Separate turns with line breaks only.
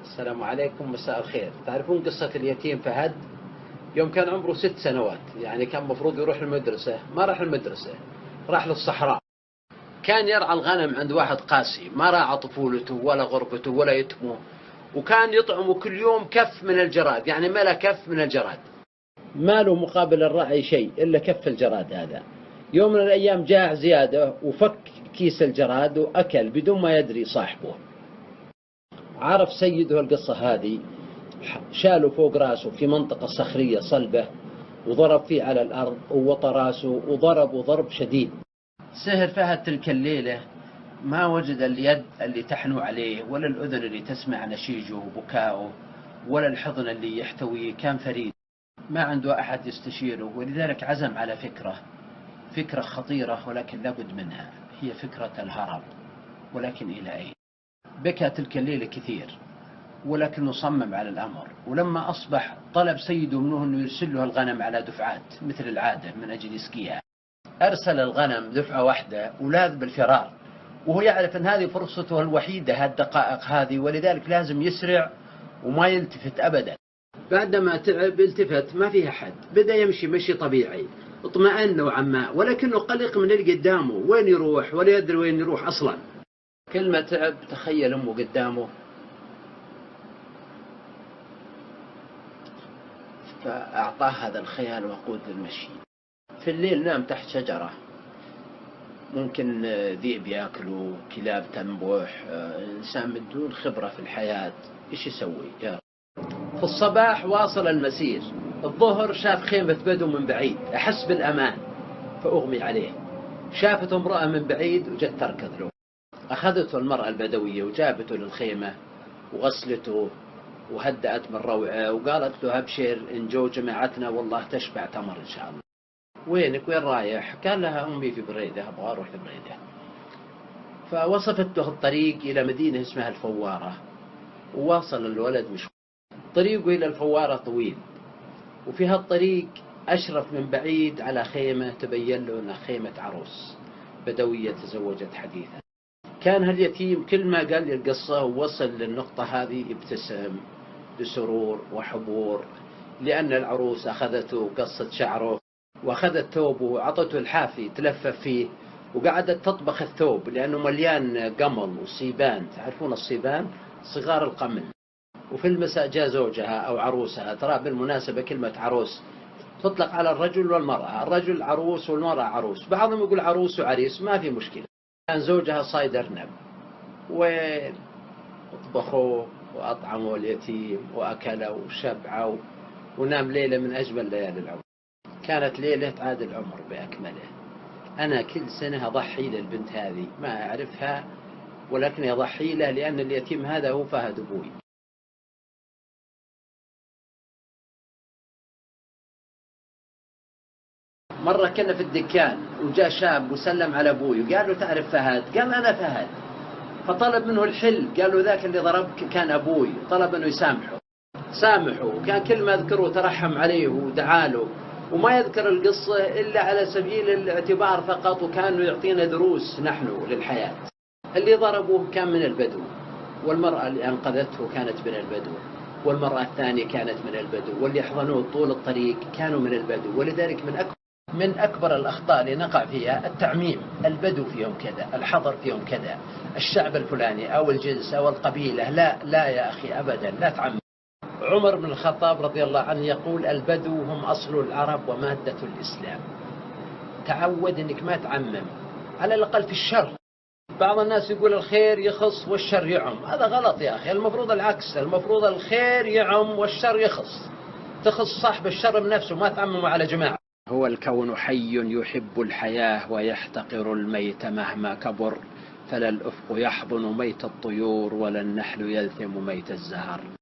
السلام عليكم، مساء الخير. تعرفون قصة اليتيم فهد؟ يوم كان عمره 6 سنوات، يعني كان مفروض يروح المدرسة، ما راح المدرسة، راح للصحراء. كان يرعى الغنم عند واحد قاسي، ما راعى طفولته ولا غربته ولا يتمه، وكان يطعمه كل يوم كف من الجراد، يعني ملا كف من الجراد، ما له مقابل الرعي شيء إلا كف الجراد هذا. يوم من الأيام جاع زيادة وفك كيس الجراد وأكل بدون ما يدري صاحبه. عرف سيده القصة هذه، شاله فوق راسه في منطقة صخرية صلبة وضرب فيه على الأرض ووطى راسه وضربه ضرب شديد. سهر فهد تلك الليلة ما وجد اليد اللي تحنو عليه، ولا الأذن اللي تسمع نشيجه وبكاؤه، ولا الحضن اللي يحتويه. كان فريد، ما عنده أحد يستشيره، ولذلك عزم على فكرة خطيرة ولكن لابد منها، هي فكرة الهرب. ولكن إلى أين؟ بكى تلك الليلة كثير، ولكنه صمم على الأمر. ولما أصبح طلب سيده منه أنه يرسل له الغنم على دفعات مثل العادة من أجل يسقيها. أرسل الغنم دفعة واحدة ولاذ بالفرار، وهو يعرف أن هذه فرصته الوحيدة هالدقائق هذه، ولذلك لازم يسرع وما يلتفت أبدا. بعدما تعب التفت، ما فيها حد، بدأ يمشي مشي طبيعي، اطمأن نوعا ما، ولكنه قلق من اللي قدامه، وين يروح ولا يدري وين يروح أصلا. كل ما تعب تخيل أمه قدامه، فأعطاه هذا الخيال وقود للمشي. في الليل نام تحت شجرة، ممكن ذئب ياكله، كلاب تنبح، إنسان من دون خبرة في الحياة إيش يسوي؟ في الصباح واصل المسير. الظهر شاف خيمة بدو من بعيد، أحس بالأمان فأغمي عليه. شافته امرأة من بعيد وجت تركض له، أخذته المرأة البدوية وجابته للخيمة وغسلته وهدأت من روعه، وقالت له أبشر إن جو جماعتنا والله تشبع تمر إن شاء الله. وينك وين رايح؟ قال لها أمي في بريدة، أبغى أروح لبريدة. فوصفت له الطريق إلى مدينة اسمها الفوارة، وواصل الولد مشوار. طريقه إلى الفوارة طويل، وفي هالطريق أشرف من بعيد على خيمة تبين له أنها خيمة عروس بدوية تزوجت حديثا. كان هاليتيم كل ما قال لي القصة ووصل للنقطة هذه يبتسم بسرور وحبور، لأن العروس أخذته وقصت شعره وأخذت ثوبه وعطته الحافي تلفف فيه، وقعدت تطبخ الثوب لأنه مليان قمل وصيبان. تعرفون الصيبان؟ صغار القمل. وفي المساء جاء زوجها أو عروسها. ترى بالمناسبة كلمة عروس تطلق على الرجل والمرأة، الرجل عروس والمرأة عروس، بعضهم يقول عروس وعريس، ما في مشكلة. كان زوجها صايد أرنب، وأطبخوا وأطعموا اليتيم وأكلوا وشبعوا، ونام ليلة من أجمل ليالي العمر. كانت ليلة عاد العمر بأكمله. أنا كل سنة أضحي للبنت هذه، ما أعرفها ولكن أضحي له، لأن اليتيم هذا هو فهد أبوي. مرة كنا في الدكان وجاء شاب وسلم على أبوي وقال له تعرف فهد؟ قال أنا فهد. فطلب منه الحل، قال له ذاك اللي ضربك كان أبوي، طلب أنه يسامحه. سامحه، وكان كل ما يذكره ترحم عليه ودعاله، وما يذكر القصة إلا على سبيل الاعتبار فقط، وكانوا يعطينا دروس نحن للحياة. اللي ضربوه كان من البدو، والمرأة اللي أنقذته كانت من البدو، والمرأة الثانية كانت من البدو، واللي يحضنوه طول الطريق كانوا من البدو. ولذلك من أكبر الأخطاء اللي نقع فيها التعميم. البدو فيهم كذا، الحضر فيهم كذا، الشعب الفلاني أو الجنس أو القبيلة. لا يا أخي أبدا، لا تعمم. عمر بن الخطاب رضي الله عنه يقول البدو هم أصل العرب ومادة الإسلام. تعود أنك ما تعمم، على الأقل في الشر. بعض الناس يقول الخير يخص والشر يعم، هذا غلط يا أخي. المفروض العكس، المفروض الخير يعم والشر يخص، تخص صاحب الشر بنفسه، ما تعمم على جماعة. هو الكون حي يحب الحياة ويحتقر الميت مهما كبر، فلا الأفق يحضن ميت الطيور ولا النحل يلثم ميت الزهر.